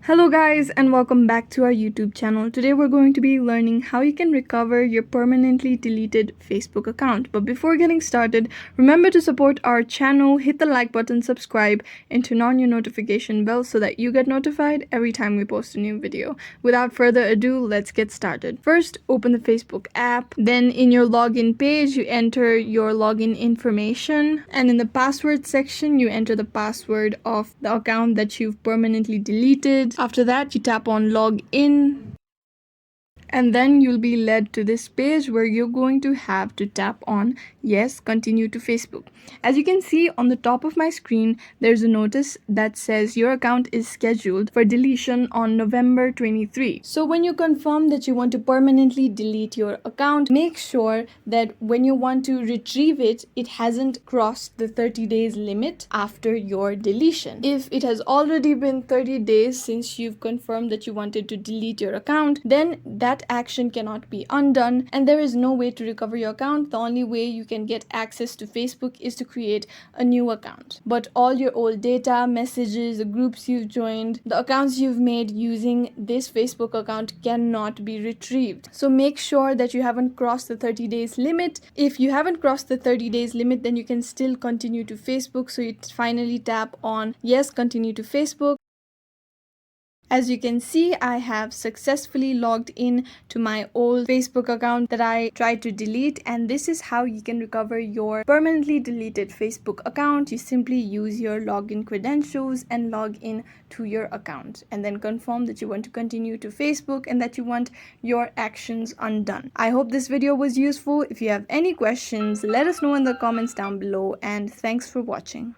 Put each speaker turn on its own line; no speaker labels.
Hello guys and welcome back to our YouTube channel. Today we're going to be learning how you can recover your permanently deleted Facebook account. But before getting started, remember to support our channel, hit the like button, subscribe, and turn on your notification bell so that you get notified every time we post a new video. Without further ado, let's get started. First, open the Facebook app. Then in your login page, you enter your login information. And in the password section, you enter the password of the account that you've permanently deleted. After that, you tap on log in, and then you'll be led to this page where you're going to have to tap on yes, continue to Facebook. As you can see on the top of my screen, there's a notice that says your account is scheduled for deletion on November 23. So when you confirm that you want to permanently delete your account, make sure that when you want to retrieve it, it hasn't crossed the 30 days limit after your deletion. If it has already been 30 days since you've confirmed that you wanted to delete your account, then that action cannot be undone and there is no way to recover your account. The only way you can get access to Facebook is to create a new account. But all your old data, messages, the groups you've joined, the accounts you've made using this Facebook account cannot be retrieved. So make sure that you haven't crossed the 30 days limit. If you haven't crossed the 30 days limit, then you can still continue to Facebook. So you finally tap on yes, continue to Facebook. As you can see, I have successfully logged in to my old Facebook account that I tried to delete, and this is how you can recover your permanently deleted Facebook account. You simply use your login credentials and log in to your account and then confirm that you want to continue to Facebook and that you want your actions undone. I hope this video was useful. If you have any questions, let us know in the comments down below, and thanks for watching.